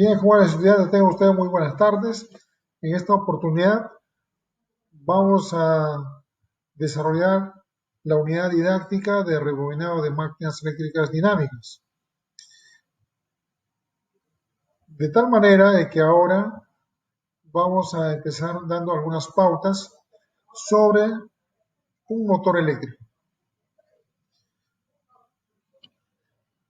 Bien, jóvenes estudiantes, tengan ustedes muy buenas tardes. En esta oportunidad vamos a desarrollar la unidad didáctica de rebobinado de máquinas eléctricas dinámicas. De tal manera de que ahora vamos a empezar dando algunas pautas sobre un motor eléctrico.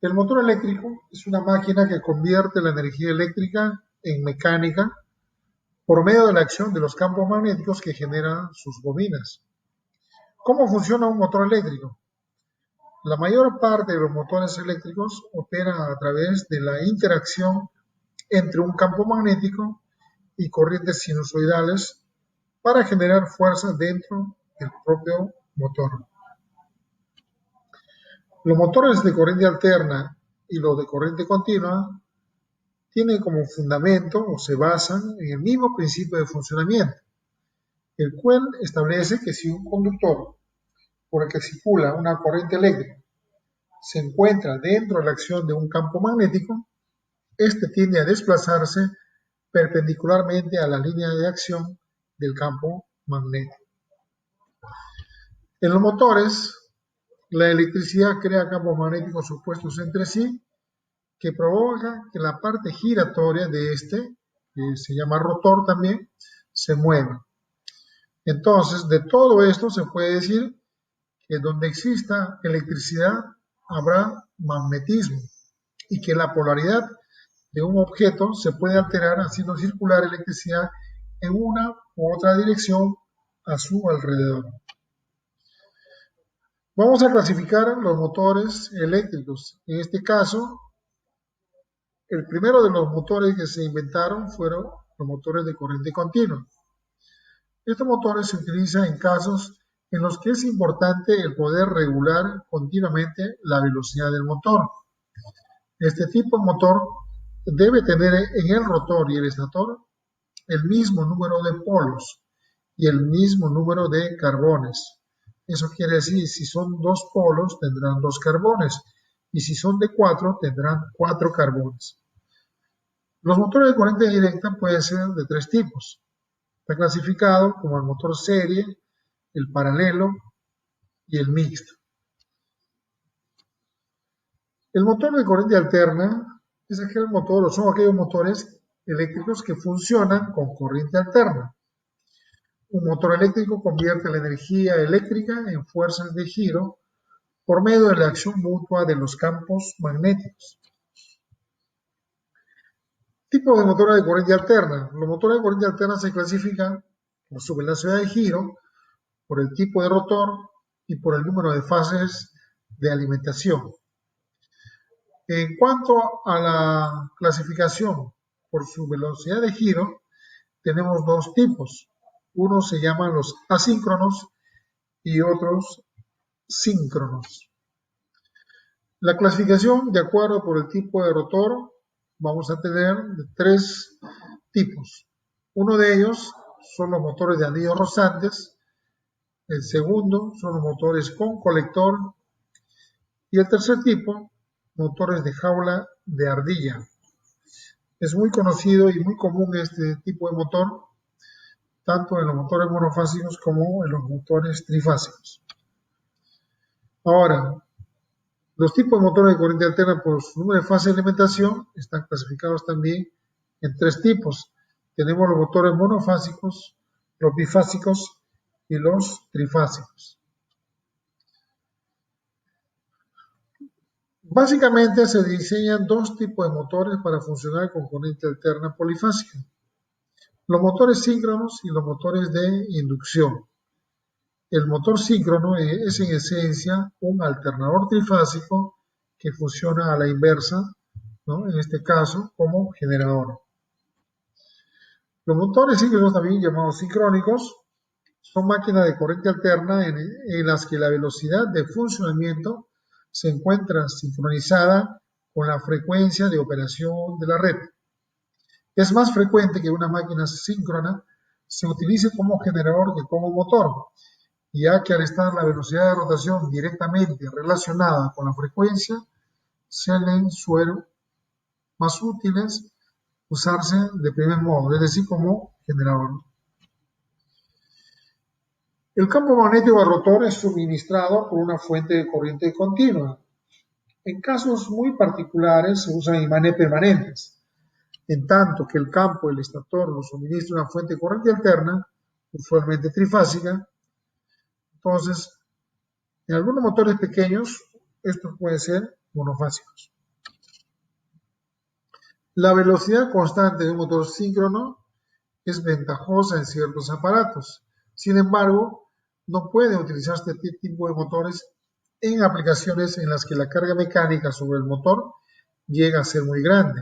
El motor eléctrico es una máquina que convierte la energía eléctrica en mecánica por medio de la acción de los campos magnéticos que generan sus bobinas. ¿Cómo funciona un motor eléctrico? La mayor parte de los motores eléctricos operan a través de la interacción entre un campo magnético y corrientes sinusoidales para generar fuerza dentro del propio motor. Los motores de corriente alterna y los de corriente continua tienen como fundamento o se basan en el mismo principio de funcionamiento, el cual establece que si un conductor por el que circula una corriente eléctrica se encuentra dentro de la acción de un campo magnético, este tiende a desplazarse perpendicularmente a la línea de acción del campo magnético. En los motores, la electricidad crea campos magnéticos opuestos entre sí que provoca que la parte giratoria de este, que se llama rotor también, se mueva. Entonces, de todo esto se puede decir que donde exista electricidad habrá magnetismo y que la polaridad de un objeto se puede alterar haciendo circular electricidad en una u otra dirección a su alrededor. Vamos a clasificar los motores eléctricos. En este caso, el primero de los motores que se inventaron fueron los motores de corriente continua. Estos motores se utilizan en casos en los que es importante el poder regular continuamente la velocidad del motor. Este tipo de motor debe tener en el rotor y el estator el mismo número de polos y el mismo número de carbones. Eso quiere decir, si son 2 polos, tendrán 2 carbones, y si son de 4, tendrán 4 carbones. Los motores de corriente directa pueden ser de 3 tipos. Está clasificado como el motor serie, el paralelo y el mixto. El motor de corriente alterna es aquel motor, son aquellos motores eléctricos que funcionan con corriente alterna. Un motor eléctrico convierte la energía eléctrica en fuerzas de giro por medio de la acción mutua de los campos magnéticos. Tipo de motores de corriente alterna. Los motores de corriente alterna se clasifican por su velocidad de giro, por el tipo de rotor y por el número de fases de alimentación. En cuanto a la clasificación por su velocidad de giro, tenemos 2 tipos. Unos se llaman los asíncronos y otros síncronos. La clasificación, de acuerdo por el tipo de rotor, vamos a tener 3 tipos. Uno de ellos son los motores de anillos rosantes, el segundo son los motores con colector y el tercer tipo, motores de jaula de ardilla. Es muy conocido y muy común este tipo de motor, tanto en los motores monofásicos como en los motores trifásicos. Ahora, los tipos de motores de corriente alterna por su número de fase de alimentación están clasificados también en 3 tipos. Tenemos los motores monofásicos, los bifásicos y los trifásicos. Básicamente se diseñan 2 tipos de motores para funcionar con corriente alterna polifásica. Los motores síncronos y los motores de inducción. El motor síncrono es en esencia un alternador trifásico que funciona a la inversa, ¿no? En este caso como generador. Los motores síncronos, también llamados sincrónicos, son máquinas de corriente alterna en las que la velocidad de funcionamiento se encuentra sincronizada con la frecuencia de operación de la red. Es más frecuente que una máquina síncrona se utilice como generador que como motor, ya que al estar la velocidad de rotación directamente relacionada con la frecuencia, suelen ser más útiles usarse de primer modo, es decir, como generador. El campo magnético del rotor es suministrado por una fuente de corriente continua. En casos muy particulares se usan imanes permanentes, en tanto que el campo del estator lo suministra una fuente de corriente alterna, usualmente trifásica. Entonces, en algunos motores pequeños, estos pueden ser monofásicos. La velocidad constante de un motor síncrono es ventajosa en ciertos aparatos. Sin embargo, no puede utilizarse este tipo de motores en aplicaciones en las que la carga mecánica sobre el motor llega a ser muy grande,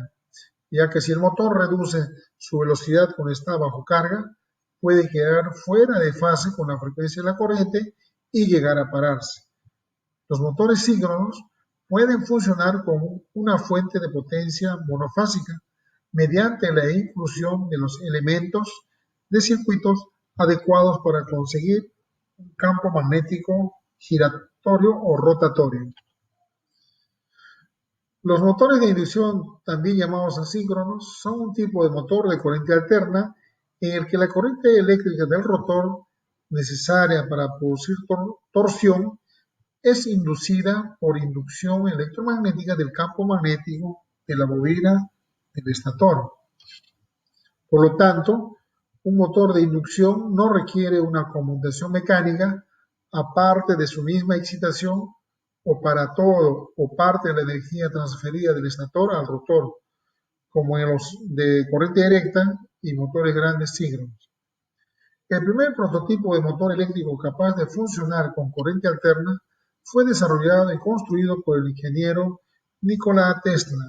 ya que si el motor reduce su velocidad cuando está bajo carga, puede quedar fuera de fase con la frecuencia de la corriente y llegar a pararse. Los motores síncronos pueden funcionar con una fuente de potencia monofásica mediante la inclusión de los elementos de circuitos adecuados para conseguir un campo magnético giratorio o rotatorio. Los motores de inducción, también llamados asíncronos, son un tipo de motor de corriente alterna en el que la corriente eléctrica del rotor, necesaria para producir torsión, es inducida por inducción electromagnética del campo magnético de la bobina del estator. Por lo tanto, un motor de inducción no requiere una conmutación mecánica aparte de su misma excitación o para todo o parte de la energía transferida del estator al rotor, como en los de corriente directa y motores grandes síncronos. El primer prototipo de motor eléctrico capaz de funcionar con corriente alterna fue desarrollado y construido por el ingeniero Nikola Tesla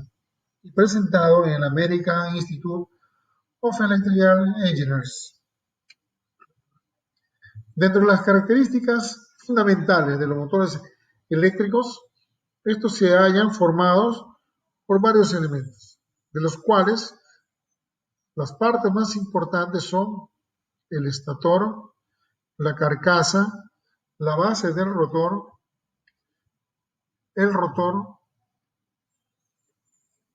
y presentado en el American Institute of Electrical Engineers. Dentro de las características fundamentales de los motores eléctricos, estos se hallan formados por varios elementos, de los cuales las partes más importantes son el estator, la carcasa, la base del rotor, el rotor,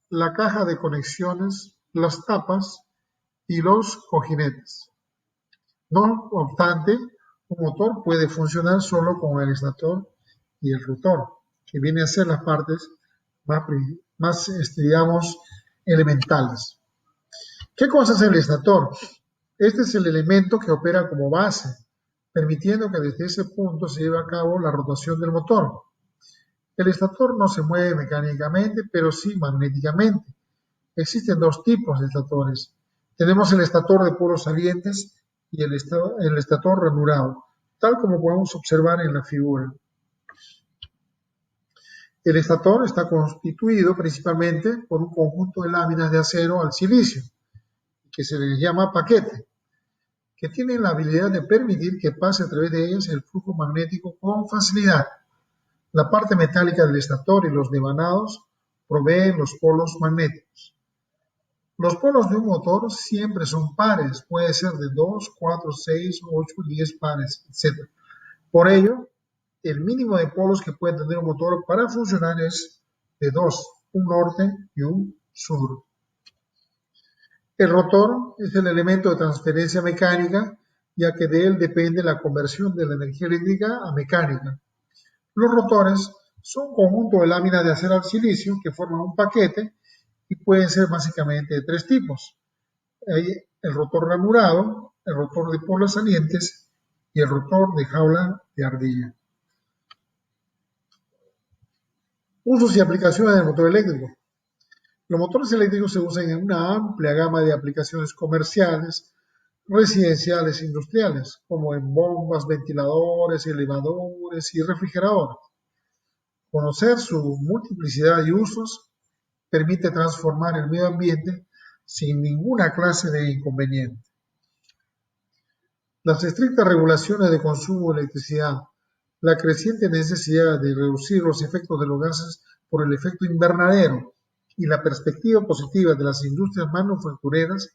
la caja de conexiones, las tapas y los cojinetes. No obstante, un motor puede funcionar solo con el estator y el rotor, que vienen a ser las partes más digamos, elementales. ¿Qué cosa es el estator? Este es el elemento que opera como base, permitiendo que desde ese punto se lleve a cabo la rotación del motor. El estator no se mueve mecánicamente, pero sí magnéticamente. Existen dos tipos de estatores. Tenemos el estator de polos salientes y el estator ranurado, tal como podemos observar en la figura. El estator está constituido principalmente por un conjunto de láminas de acero al silicio, que se les llama paquete, que tienen la habilidad de permitir que pase a través de ellas el flujo magnético con facilidad. La parte metálica del estator y los devanados proveen los polos magnéticos. Los polos de un motor siempre son pares, puede ser de 2, 4, 6, 8, 10 pares, etc. Por ello, el mínimo de polos que puede tener un motor para funcionar es de 2, un norte y un sur. El rotor es el elemento de transferencia mecánica, ya que de él depende la conversión de la energía eléctrica a mecánica. Los rotores son un conjunto de láminas de acero al silicio que forman un paquete y pueden ser básicamente de tres tipos. Hay el rotor ranurado, el rotor de polos salientes y el rotor de jaula de ardilla. Usos y aplicaciones del motor eléctrico. Los motores eléctricos se usan en una amplia gama de aplicaciones comerciales, residenciales e industriales, como en bombas, ventiladores, elevadores y refrigeradores. Conocer su multiplicidad de usos permite transformar el medio ambiente sin ninguna clase de inconveniente. Las estrictas regulaciones de consumo de electricidad, la creciente necesidad de reducir los efectos de los gases por el efecto invernadero y la perspectiva positiva de las industrias manufactureras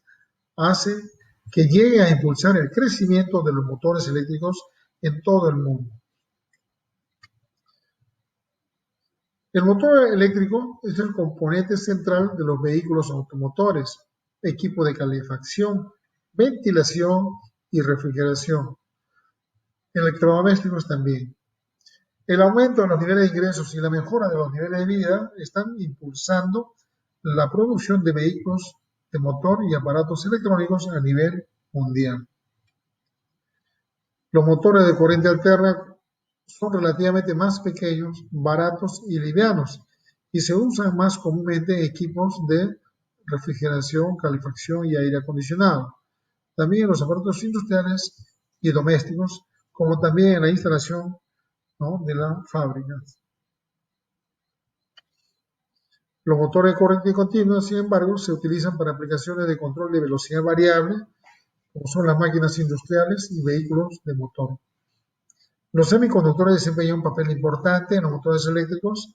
hace que llegue a impulsar el crecimiento de los motores eléctricos en todo el mundo. El motor eléctrico es el componente central de los vehículos automotores equipo de calefacción, ventilación y refrigeración. Electrodomésticos también. El aumento de los niveles de ingresos y la mejora de los niveles de vida están impulsando la producción de vehículos de motor y aparatos electrónicos a nivel mundial. Los motores de corriente alterna son relativamente más pequeños, baratos y livianos y se usan más comúnmente en equipos de refrigeración, calefacción y aire acondicionado. También en los aparatos industriales y domésticos, como también en la instalación, ¿no?, de la fábrica. Los motores de corriente continua, sin embargo, se utilizan para aplicaciones de control de velocidad variable, como son las máquinas industriales y vehículos de motor. Los semiconductores desempeñan un papel importante en los motores eléctricos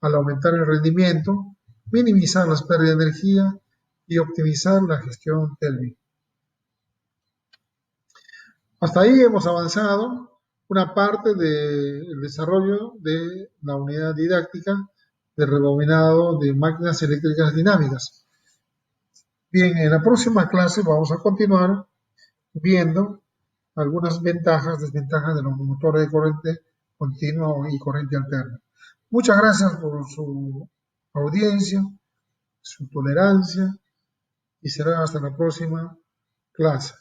al aumentar el rendimiento, minimizar las pérdidas de energía y optimizar la gestión térmica. Hasta ahí hemos avanzado una parte del desarrollo de la unidad didáctica de rebobinado de máquinas eléctricas dinámicas. Bien, en la próxima clase vamos a continuar viendo algunas ventajas, desventajas de los motores de corriente continua y corriente alterna. Muchas gracias por su audiencia, su tolerancia y será hasta la próxima clase.